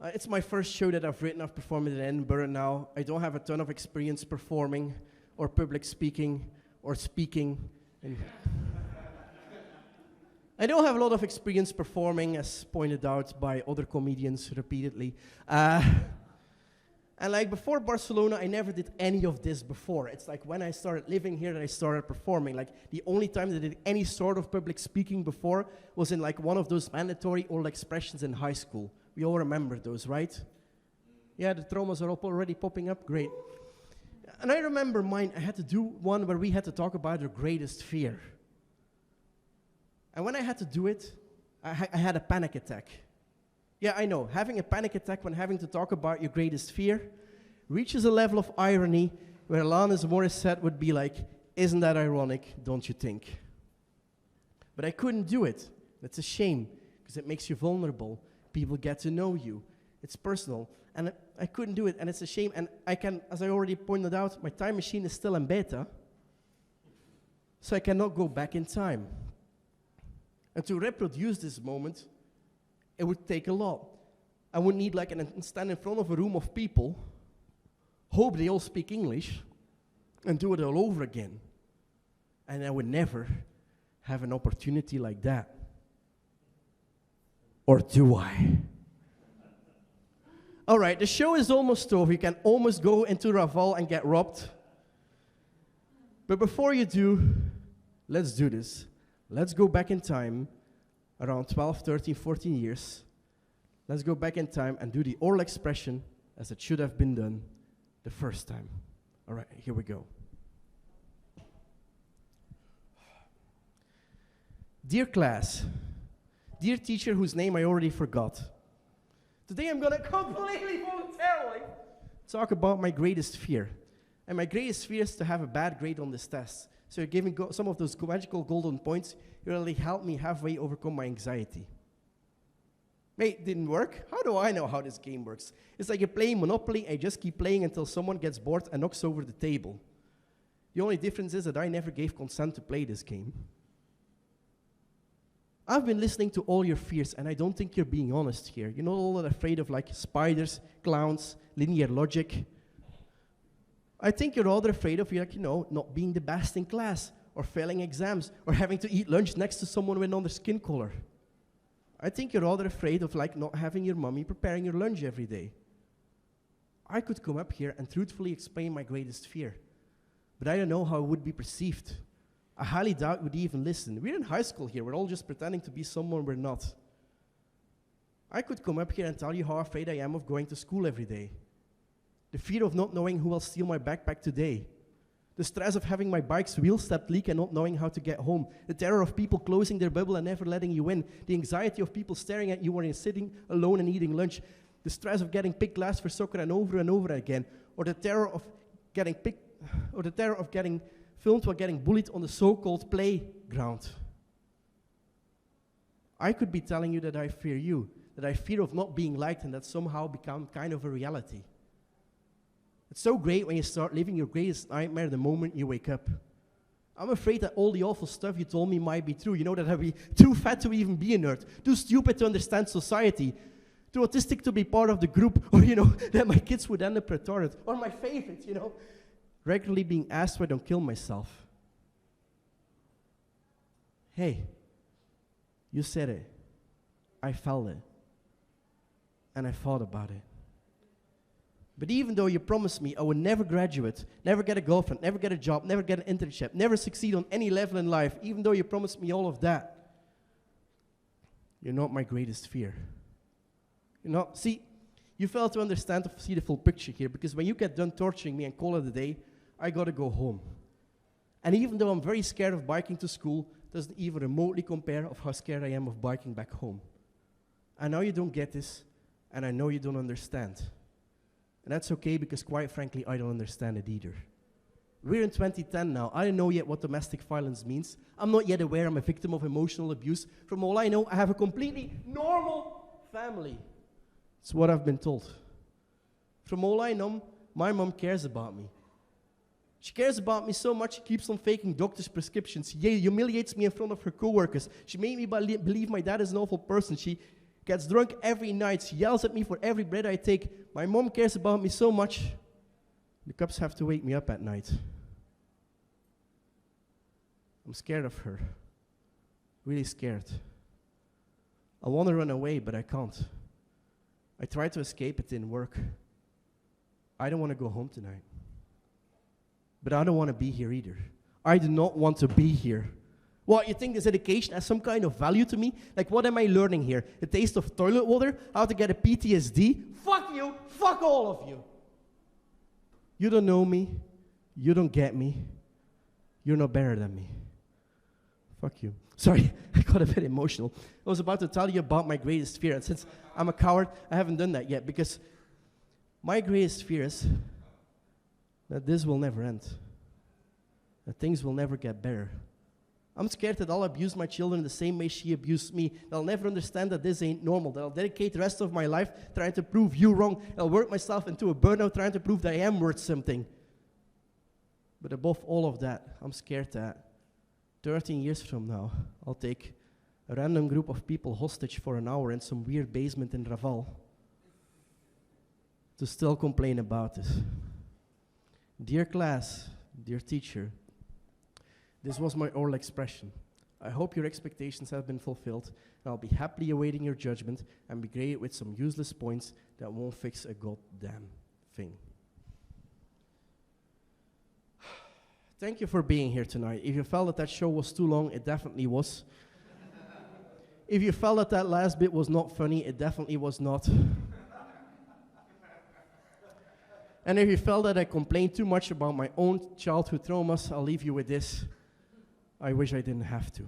It's my first show that I've written. I've performed it in Edinburgh now. I don't have a ton of experience performing or public speaking or speaking. I don't have a lot of experience performing, as pointed out by other comedians repeatedly. And like before Barcelona, I never did any of this before. It's like when I started living here that I started performing. Like the only time that I did any sort of public speaking before was in like one of those mandatory oral expressions in high school. We all remember those, right? Yeah, the traumas are already popping up, great. And I remember mine, I had to do one where we had to talk about our greatest fear. And when I had to do it, I had a panic attack. Yeah, I know, having a panic attack when having to talk about your greatest fear reaches a level of irony where Alanis Morissette would be like, isn't that ironic, don't you think? But I couldn't do it. That's a shame, because it makes you vulnerable. People get to know you. It's personal. And I couldn't do it, and it's a shame. And I can, as I already pointed out, my time machine is still in beta, so I cannot go back in time. And to reproduce this moment, it would take a lot. I would need like stand in front of a room of people, hope they all speak English, and do it all over again. And I would never have an opportunity like that. Or do I? All right, the show is almost over. You can almost go into Raval and get robbed. But before you do, let's do this. Let's go back in time, around 12, 13, 14 years. Let's go back in time and do the oral expression as it should have been done the first time. All right, here we go. Dear class, dear teacher whose name I already forgot. Today I'm going to completely voluntarily talk about my greatest fear. And my greatest fear is to have a bad grade on this test. So you're giving some of those magical golden points. You really helped me halfway overcome my anxiety. Wait, didn't work? How do I know how this game works? It's like you're playing Monopoly and you just keep playing until someone gets bored and knocks over the table. The only difference is that I never gave consent to play this game. I've been listening to all your fears, and I don't think you're being honest here. You're not all that afraid of like spiders, clowns, linear logic. I think you're rather afraid of not being the best in class, or failing exams, or having to eat lunch next to someone with another skin color. I think you're rather afraid of like not having your mommy preparing your lunch every day. I could come up here and truthfully explain my greatest fear, but I don't know how it would be perceived. I highly doubt would even listen. We're in high school here. We're all just pretending to be someone we're not. I could come up here and tell you how afraid I am of going to school every day. The fear of not knowing who will steal my backpack today. The stress of having my bike's wheel step leak and not knowing how to get home. The terror of people closing their bubble and never letting you in. The anxiety of people staring at you when you're sitting alone and eating lunch. The stress of getting picked last for soccer and over again. Or the terror of getting filmed while getting bullied on the so-called playground. I could be telling you that I fear you, that I fear of not being liked and that somehow become kind of a reality. It's so great when you start living your greatest nightmare the moment you wake up. I'm afraid that all the awful stuff you told me might be true. You know, that I'd be too fat to even be a nerd, too stupid to understand society, too autistic to be part of the group, or, that my kids would end up retarded. Or my favorite, regularly being asked why I don't kill myself. Hey, you said it. I felt it. And I thought about it. But even though you promised me I would never graduate, never get a girlfriend, never get a job, never get an internship, never succeed on any level in life, even though you promised me all of that, you're not my greatest fear. See, you fail to understand to see the full picture here, because when you get done torturing me and call it a day, I gotta go home. And even though I'm very scared of biking to school, doesn't even remotely compare of how scared I am of biking back home. I know you don't get this, and I know you don't understand. And that's okay, because quite frankly, I don't understand it either. We're in 2010 now. I don't know yet what domestic violence means. I'm not yet aware I'm a victim of emotional abuse. From all I know, I have a completely normal family. It's what I've been told. From all I know, my mom cares about me. She cares about me so much, she keeps on faking doctor's prescriptions. She humiliates me in front of her coworkers. She made me believe my dad is an awful person. She gets drunk every night. She yells at me for every breath I take. My mom cares about me so much. The cops have to wake me up at night. I'm scared of her. Really scared. I want to run away, but I can't. I tried to escape, it didn't work. I don't want to go home tonight. But I don't want to be here either. I do not want to be here. What, you think this education has some kind of value to me? Like, what am I learning here? The taste of toilet water? How to get a PTSD? Fuck you! Fuck all of you! You don't know me. You don't get me. You're no better than me. Fuck you. Sorry, I got a bit emotional. I was about to tell you about my greatest fear, and since I'm a coward, I haven't done that yet, because my greatest fear is that this will never end. That things will never get better. I'm scared that I'll abuse my children the same way she abused me. That I'll never understand that this ain't normal. That I'll dedicate the rest of my life trying to prove you wrong. I'll work myself into a burnout trying to prove that I am worth something. But above all of that, I'm scared that 13 years from now, I'll take a random group of people hostage for an hour in some weird basement in Raval to still complain about it. Dear class, dear teacher, this was my oral expression. I hope your expectations have been fulfilled, and I'll be happily awaiting your judgment and be graded with some useless points that won't fix a goddamn thing. Thank you for being here tonight. If you felt that show was too long, it definitely was. If you felt that last bit was not funny, it definitely was not. And if you felt that I complained too much about my own childhood traumas, I'll leave you with this. I wish I didn't have to.